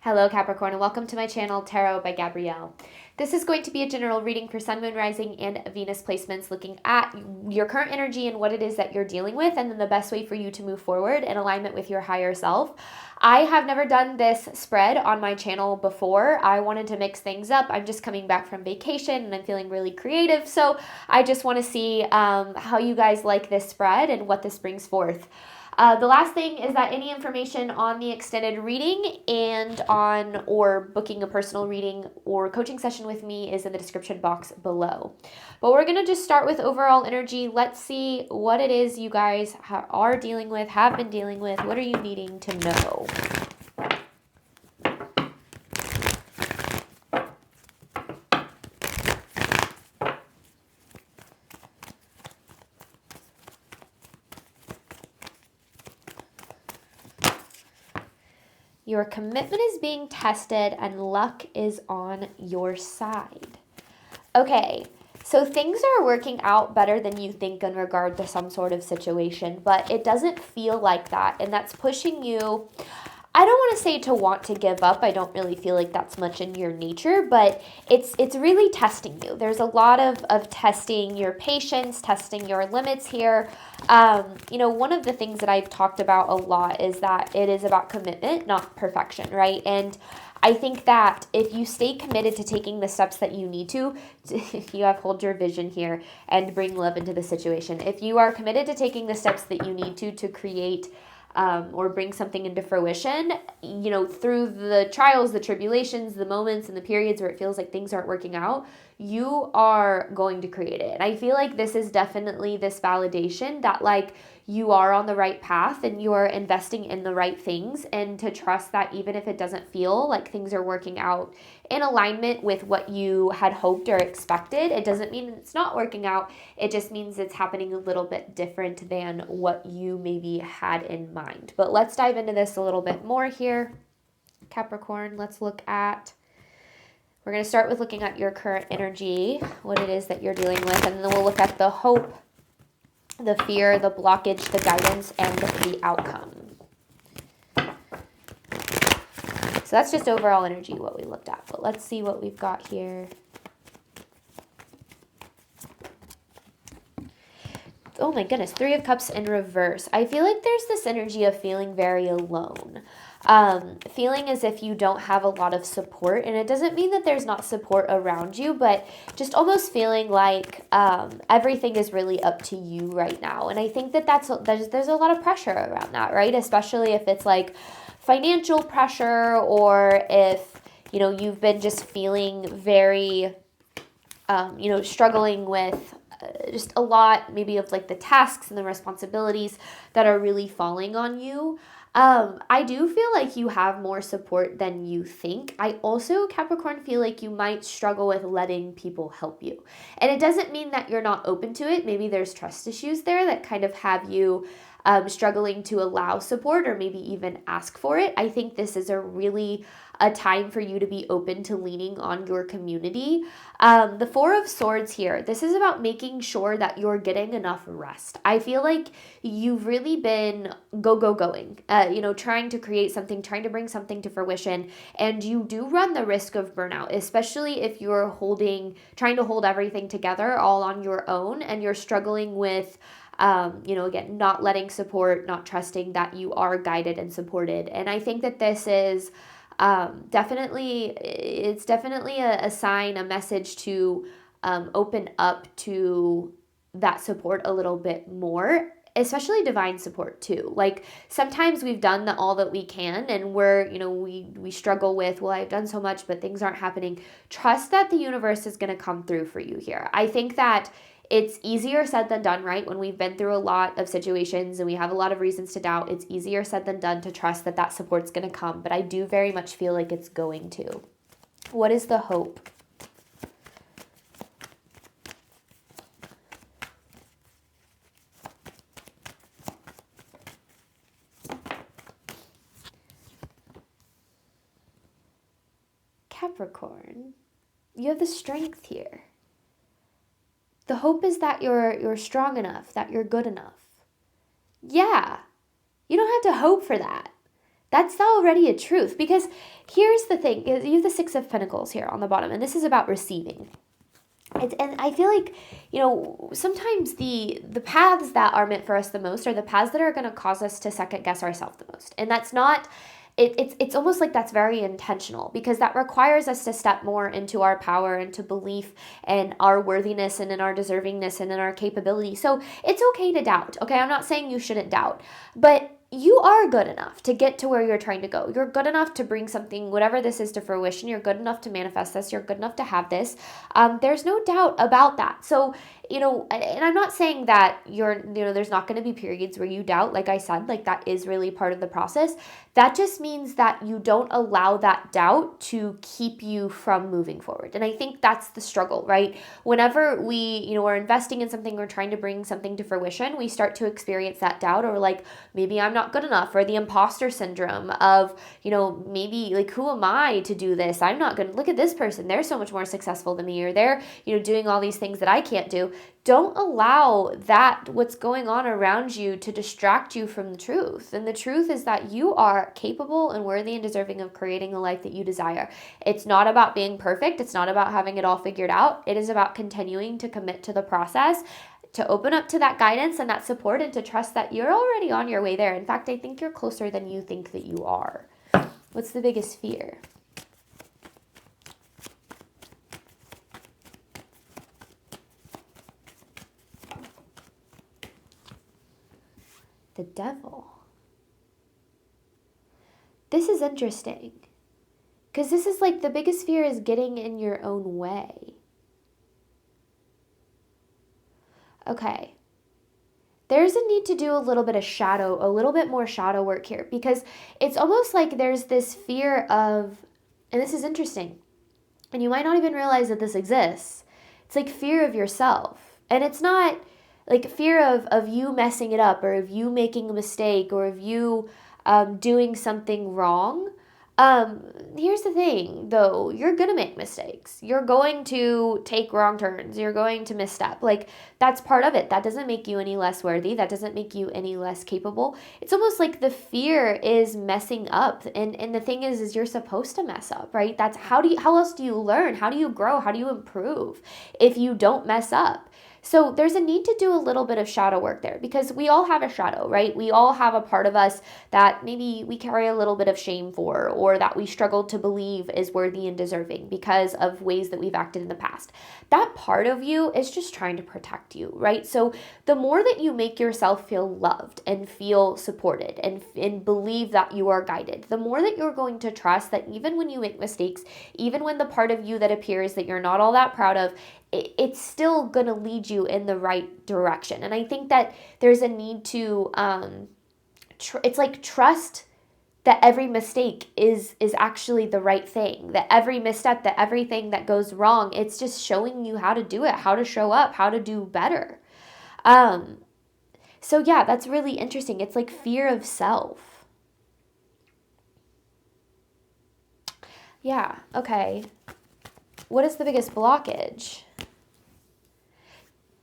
Hello Capricorn and welcome to my channel Tarot by Gabrielle. This is going to be a general reading for Sun, Moon, Rising, and Venus placements looking at your current energy and what it is that you're dealing with and then the best way for you to move forward in alignment with your higher self. I have never done this spread on my channel before. I wanted to mix things up. I'm just coming back from vacation and I'm feeling really creative. So I just want to see how you guys like this spread and what this brings forth. The last thing is that any information on the extended reading and on or booking a personal reading or coaching session with me is in the description box below. But we're going to just start with overall energy. Let's see what it is you guys are dealing with, have been dealing with. What are you needing to know? Your commitment is being tested and luck is on your side. Okay, so things are working out better than you think in regard to some sort of situation, but it doesn't feel like that. And that's pushing you, I don't want to say to want to give up. I don't really feel like that's much in your nature, but it's really testing you. There's a lot of testing your patience, testing your limits here. One of the things that I've talked about a lot is that it is about commitment, not perfection, right? And I think that if you stay committed to taking the steps that you need to you have hold your vision here and bring love into the situation. If you are committed to taking the steps that you need to create or bring something into fruition, through the trials, the tribulations, the moments and the periods where it feels like things aren't working out, you are going to create it. And I feel like this is definitely this validation that you are on the right path and you are investing in the right things, and to trust that even if it doesn't feel like things are working out in alignment with what you had hoped or expected, it doesn't mean it's not working out. It just means it's happening a little bit different than what you maybe had in mind. But let's dive into this a little bit more here. Capricorn, we're going to start with looking at your current energy, what it is that you're dealing with, and then we'll look at the hope, the fear, the blockage, the guidance, and the outcome. So that's just overall energy, what we looked at. But let's see what we've got here. Oh my goodness, Three of Cups in reverse. I feel like there's this energy of feeling very alone. Feeling as if you don't have a lot of support, and it doesn't mean that there's not support around you, but just almost feeling like everything is really up to you right now. And I think that there's a lot of pressure around that, right? Especially if it's like financial pressure, or if you've been just feeling very struggling with just a lot maybe of like the tasks and the responsibilities that are really falling on you. I do feel like you have more support than you think. I also, Capricorn, feel like you might struggle with letting people help you. And it doesn't mean that you're not open to it. Maybe there's trust issues there that kind of have you struggling to allow support or maybe even ask for it. I think this is a time for you to be open to leaning on your community. The Four of Swords here, this is about making sure that you're getting enough rest. I feel like you've really been going, trying to create something, trying to bring something to fruition, and you do run the risk of burnout, especially if you're trying to hold everything together all on your own and you're struggling with again, not letting support, not trusting that you are guided and supported. And I think that this is definitely a sign, a message to open up to that support a little bit more, especially divine support too. Like sometimes we've done all that we can and we struggle with, well, I've done so much, but things aren't happening. Trust that the universe is going to come through for you here. I think that it's easier said than done, right? When we've been through a lot of situations and we have a lot of reasons to doubt, it's easier said than done to trust that support's going to come. But I do very much feel like it's going to. What is the hope? Capricorn, you have the strength here. The hope is that you're strong enough, that you're good enough. Yeah, you don't have to hope for that. That's already a truth, because here's the thing. You have the Six of Pentacles here on the bottom, and this is about receiving. And I feel like, sometimes the paths that are meant for us the most are the paths that are going to cause us to second guess ourselves the most. And that's not, it's almost like that's very intentional, because that requires us to step more into our power, into belief, and our worthiness, and in our deservingness, and in our capability. So it's okay to doubt. Okay, I'm not saying you shouldn't doubt, but you are good enough to get to where you're trying to go. You're good enough to bring something, whatever this is, to fruition. You're good enough to manifest this. You're good enough to have this. There's no doubt about that. So, and I'm not saying that there's not going to be periods where you doubt. Like I said, like that is really part of the process. That just means that you don't allow that doubt to keep you from moving forward. And I think that's the struggle, right? Whenever we, are investing in something or trying to bring something to fruition, we start to experience that doubt, or like, maybe I'm not good enough, or the imposter syndrome of, maybe like, who am I to do this? I'm not good. Look at this person. They're so much more successful than me, or they're, doing all these things that I can't do. Don't allow that, what's going on around you, to distract you from the truth. And the truth is that you are capable and worthy and deserving of creating the life that you desire. It's not about being perfect. It's not about having it all figured out. It is about continuing to commit to the process, to open up to that guidance and that support, and to trust that you're already on your way there. In fact, I think you're closer than you think that you are. What's the biggest fear? The devil. This is interesting, because this is like the biggest fear is getting in your own way. Okay. There's a need to do a little bit more shadow work here, because it's almost like there's this fear of, and this is interesting, and you might not even realize that this exists. It's like fear of yourself. And it's not like fear of you messing it up, or of you making a mistake, or of you doing something wrong. Here's the thing, though. You're going to make mistakes. You're going to take wrong turns. You're going to misstep. Like, that's part of it. That doesn't make you any less worthy. That doesn't make you any less capable. It's almost like the fear is messing up. And the thing is you're supposed to mess up, right? That's how else do you learn? How do you grow? How do you improve if you don't mess up? So there's a need to do a little bit of shadow work there, because we all have a shadow, right? We all have a part of us that maybe we carry a little bit of shame for, or that we struggle to believe is worthy and deserving because of ways that we've acted in the past. That part of you is just trying to protect you, right? So the more that you make yourself feel loved and feel supported and believe that you are guided, the more that you're going to trust that even when you make mistakes, even when the part of you that appears that you're not all that proud of, it's still going to lead you in the right direction. And I think that there's a need to, it's like trust that every mistake is actually the right thing, that every misstep, that everything that goes wrong, it's just showing you how to do it, how to show up, how to do better. So yeah, that's really interesting. It's like fear of self. Yeah, okay. What is the biggest blockage?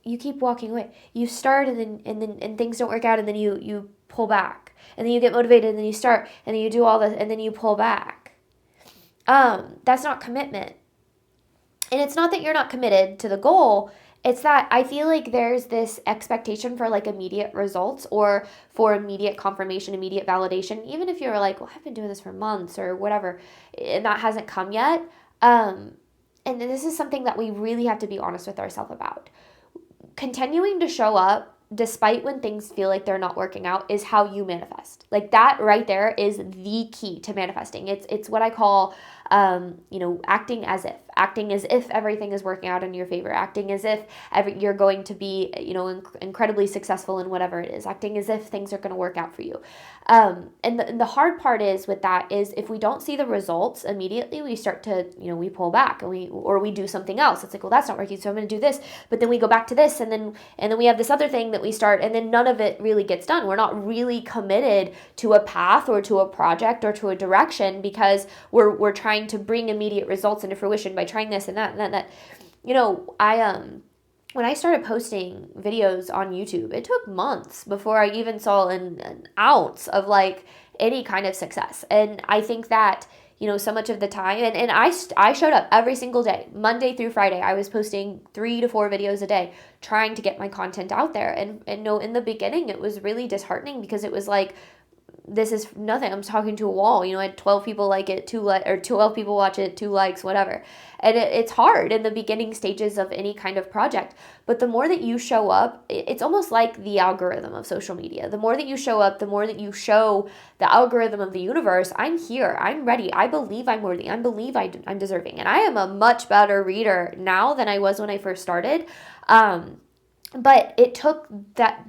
You keep walking away. You start and things don't work out, and then you pull back. And then you get motivated, and then you start, and then you do all this, and then you pull back. That's not commitment. And it's not that you're not committed to the goal. It's that I feel like there's this expectation for like immediate results, or for immediate confirmation, immediate validation. Even if you're like, well, I've been doing this for months or whatever, and that hasn't come yet. And this is something that we really have to be honest with ourselves about. Continuing to show up despite when things feel like they're not working out is how you manifest. Like that right there is the key to manifesting. It's what I call, acting as if everything is working out in your favor, acting as if you're going to be, incredibly successful in whatever it is, acting as if things are going to work out for you. And the hard part is with that is if we don't see the results immediately, we start to, we pull back and we do something else. It's like, well, that's not working, so I'm going to do this. But then we go back to this, and then we have this other thing that we start, and then none of it really gets done. We're not really committed to a path or to a project or to a direction, because we're trying to bring immediate results into fruition by trying this and that and that. When I started posting videos on YouTube, it took months before I even saw an ounce of like any kind of success. And I think that, so much of the time, and I showed up every single day, Monday through Friday. I was posting 3 to 4 videos a day, trying to get my content out there. And no, in the beginning, it was really disheartening because it was like, this is nothing. I'm talking to a wall. I had 12 people like it, 12 people watch it, 2 likes, whatever. And it's hard in the beginning stages of any kind of project. But the more that you show up, it's almost like the algorithm of social media. The more that you show up, the more that you show the algorithm of the universe, I'm here, I'm ready, I believe I'm worthy, I believe I'm deserving. And I am a much better reader now than I was when I first started. But it took that,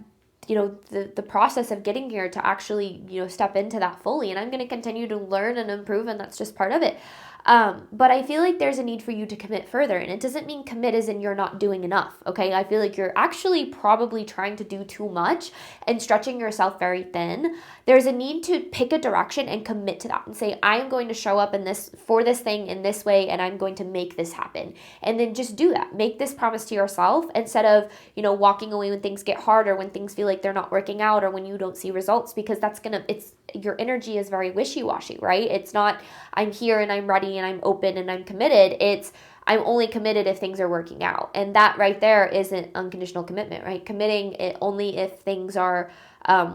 the process of getting here to actually, step into that fully. And I'm going to continue to learn and improve, and that's just part of it. But I feel like there's a need for you to commit further. And it doesn't mean commit as in you're not doing enough, okay? I feel like you're actually probably trying to do too much and stretching yourself very thin. There's a need to pick a direction and commit to that and say, I am going to show up for this thing in this way, and I'm going to make this happen. And then just do that. Make this promise to yourself instead of, walking away when things get hard, or when things feel like they're not working out, or when you don't see results, because your energy is very wishy-washy, right? It's not, I'm here and I'm ready and I'm open and I'm committed. It's, I'm only committed if things are working out. And that right there isn't unconditional commitment, right? Committing it only if things are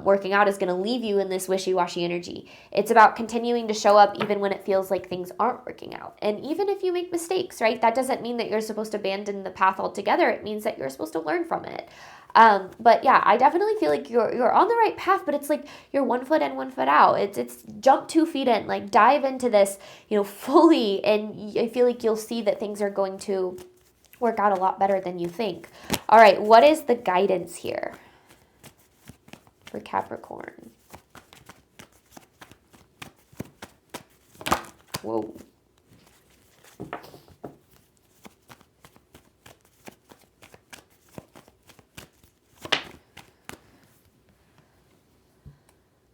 working out is going to leave you in this wishy-washy energy. It's about continuing to show up even when it feels like things aren't working out. And even if you make mistakes, right? That doesn't mean that you're supposed to abandon the path altogether. It means that you're supposed to learn from it. But yeah, I definitely feel like you're on the right path, but it's like you're 1 foot in, 1 foot out. It's jump 2 feet in, like dive into this, fully. And I feel like you'll see that things are going to work out a lot better than you think. All right. What is the guidance here for Capricorn? Whoa.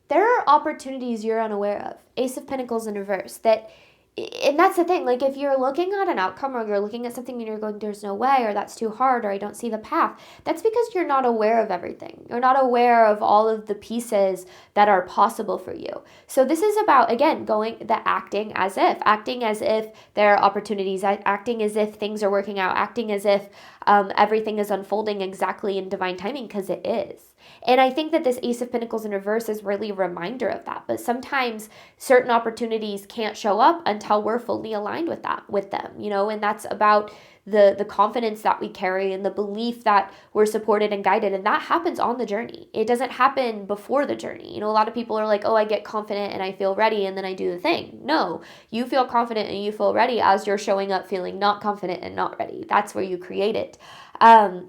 There are opportunities you're unaware of. Ace of Pentacles in reverse. And that's the thing. Like, if you're looking at an outcome, or you're looking at something and you're going, there's no way, or that's too hard, or I don't see the path, that's because you're not aware of everything. You're not aware of all of the pieces that are possible for you. So this is about, again, acting as if there are opportunities, acting as if things are working out, acting as if everything is unfolding exactly in divine timing, because it is. And I think that this Ace of Pentacles in reverse is really a reminder of that. But sometimes certain opportunities can't show up until we're fully aligned with them, and that's about the confidence that we carry and the belief that we're supported and guided. And that happens on the journey. It doesn't happen before the journey. A lot of people are like, oh, I get confident and I feel ready and then I do the thing. No, you feel confident and you feel ready as you're showing up feeling not confident and not ready. That's where you create it.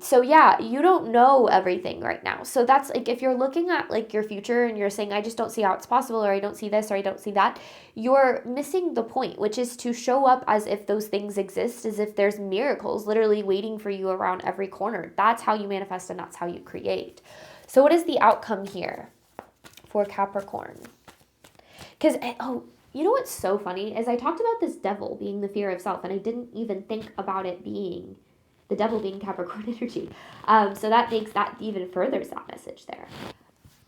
So yeah, you don't know everything right now. So that's like, if you're looking at like your future and you're saying, I just don't see how it's possible, or I don't see this, or I don't see that, you're missing the point, which is to show up as if those things exist, as if there's miracles literally waiting for you around every corner. That's how you manifest, and that's how you create. So what is the outcome here for Capricorn? Because, you know what's so funny is I talked about this devil being the fear of self, and I didn't even think about it being the devil being Capricorn energy. So that makes that even furthers that message there.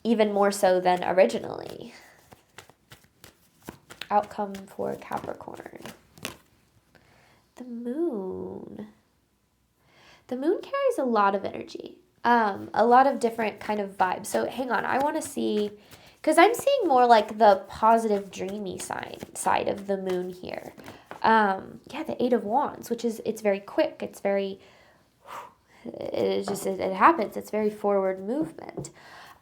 Even more so than originally. Outcome for Capricorn. The moon. The moon carries a lot of energy. A lot of different kind of vibes. So hang on, I want to see, because I'm seeing more like the positive dreamy side of the moon here. The 8 of Wands, which is, it's very quick. It's very, it happens. It's very forward movement.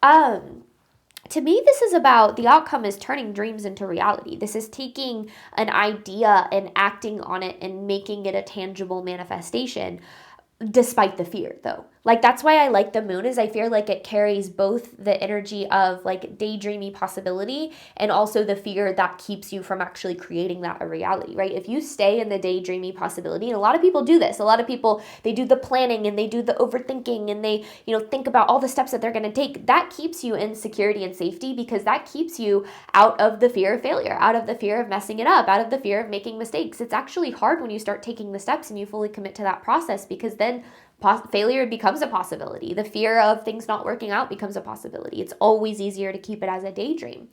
To me, this is about, the outcome is turning dreams into reality. This is taking an idea and acting on it and making it a tangible manifestation, despite the fear, though. Like, that's why I like the moon, is I feel like it carries both the energy of like daydreamy possibility and also the fear that keeps you from actually creating that a reality, right? If you stay in the daydreamy possibility, and a lot of people do this, a lot of people, they do the planning and they do the overthinking and they, think about all the steps that they're going to take. That keeps you in security and safety, because that keeps you out of the fear of failure, out of the fear of messing it up, out of the fear of making mistakes. It's actually hard when you start taking the steps and you fully commit to that process, because then failure becomes a possibility. The fear of things not working out becomes a possibility. It's always easier to keep it as a daydream.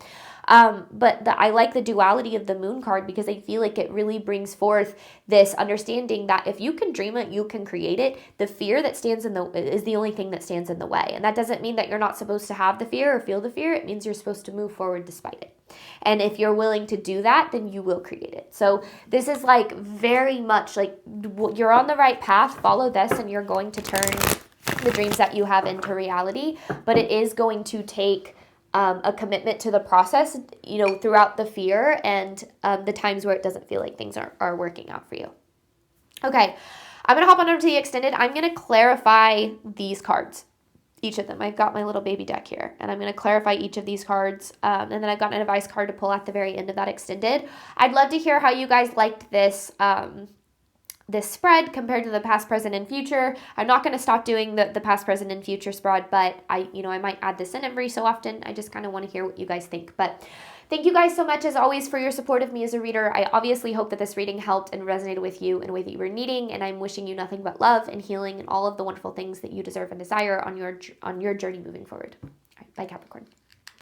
But I like the duality of the moon card because I feel like it really brings forth this understanding that if you can dream it, you can create it. The fear that stands is the only thing that stands in the way. And that doesn't mean that you're not supposed to have the fear or feel the fear. It means you're supposed to move forward despite it. And if you're willing to do that, then you will create it. So this is like very much like you're on the right path. Follow this and you're going to turn the dreams that you have into reality. But it is going to take a commitment to the process, throughout the fear and the times where it doesn't feel like things are working out for you. Okay, I'm going to hop on over to the extended. I'm going to clarify these cards, each of them. I've got my little baby deck here, and I'm going to clarify each of these cards, and then I've got an advice card to pull at the very end of that extended. I'd love to hear how you guys liked this this spread compared to the past, present, and future. I'm not going to stop doing the past, present, and future spread, but I might add this in every so often. I just kind of want to hear what you guys think. But thank you guys so much, as always, for your support of me as a reader. I obviously hope that this reading helped and resonated with you in a way that you were needing, and I'm wishing you nothing but love and healing and all of the wonderful things that you deserve and desire on your journey moving forward. All right, bye, Capricorn.